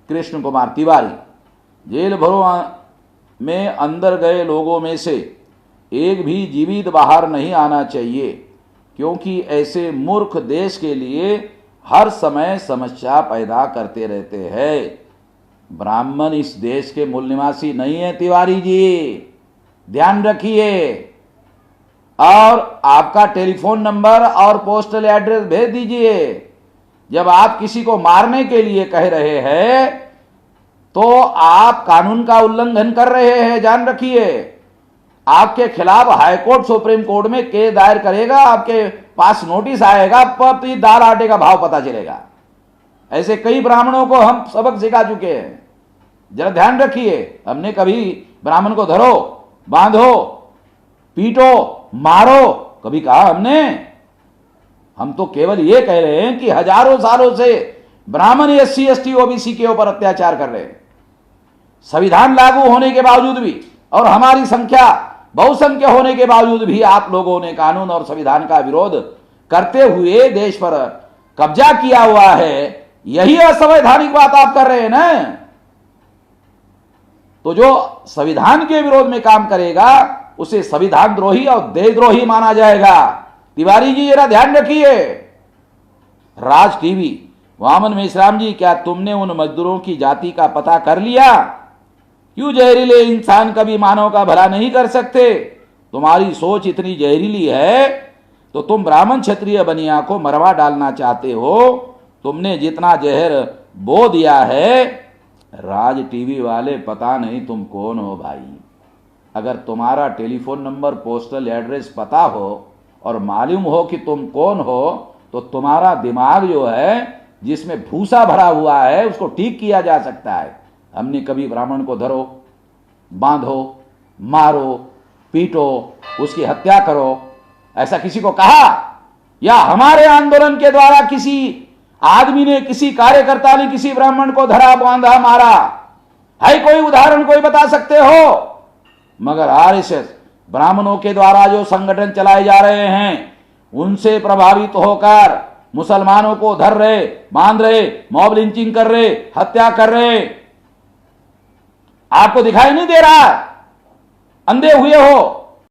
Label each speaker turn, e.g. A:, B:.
A: Krishna Kumar Tiwari, jail भरो में अंदर गए लोगों में से एक भी जीवित बाहर नहीं आना चाहिए, क्योंकि ऐसे मूर्ख देश के लिए हर समय समस्या पैदा करते रहते हैं। ब्राह्मण इस देश के मूल निवासी नहीं है तिवारी जी, ध्यान रखिए। और आपका टेलीफोन नंबर और पोस्टल एड्रेस भेज दीजिए। जब आप किसी को मारने के लिए कह रहे हैं तो आप कानून का उल्लंघन कर रहे हैं, जान रखिए। आपके खिलाफ हाईकोर्ट सुप्रीम कोर्ट में केस दायर करेगा, आपके पास नोटिस आएगा, प्रति दाल आटे का भाव पता चलेगा। ऐसे कई ब्राह्मणों को हम सबक सिखा चुके हैं, जरा ध्यान रखिए। हमने कभी ब्राह्मण को धरो, बांधो, पीटो, मारो कभी कहा हमने? हम तो केवल ये कह रहे हैं कि हजारों सालों से ब्राह्मण एससी एसटी ओबीसी के ऊपर अत्याचार कर रहे हैं। संविधान लागू होने के बावजूद भी और हमारी संख्या बहुसंख्य होने के बावजूद भी आप लोगों ने कानून और संविधान का विरोध करते हुए देश पर कब्जा किया हुआ है। यही असंवैधानिक बात आप कर रहे हैं ना। तो जो संविधान के विरोध में काम करेगा उसे संविधान द्रोही और देशद्रोही माना जाएगा। तिवारी जी जरा ध्यान रखिए। राज टीवी, वामन मेश्राम जी, क्या तुमने उन मजदूरों की जाति का पता कर लिया? क्यों जहरीले इंसान कभी मानव का भला नहीं कर सकते? तुम्हारी सोच इतनी जहरीली है तो तुम ब्राह्मण क्षत्रिय बनिया को मरवा डालना चाहते हो। तुमने जितना जहर बो दिया है, राज टीवी वाले पता नहीं तुम कौन हो भाई। अगर तुम्हारा टेलीफोन नंबर, पोस्टल एड्रेस पता हो और मालूम हो कि तुम कौन हो, तो तुम्हारा दिमाग जो है जिसमें भूसा भरा हुआ है उसको ठीक किया जा सकता है। हमने कभी ब्राह्मण को धरो, बांधो, मारो, पीटो, उसकी हत्या करो ऐसा किसी को कहा? या हमारे आंदोलन के द्वारा किसी आदमी ने, किसी कार्यकर्ता ने किसी ब्राह्मण को धरा, बांधा, मारा है? कोई उदाहरण कोई बता सकते हो? मगर आरएसएस ब्राह्मणों के द्वारा जो संगठन चलाए जा रहे हैं उनसे प्रभावित होकर मुसलमानों को धर रहे, बांध रहे, मॉब लिंचिंग कर रहे, हत्या कर रहे। आपको दिखाई नहीं दे रहा? अंधे हुए हो?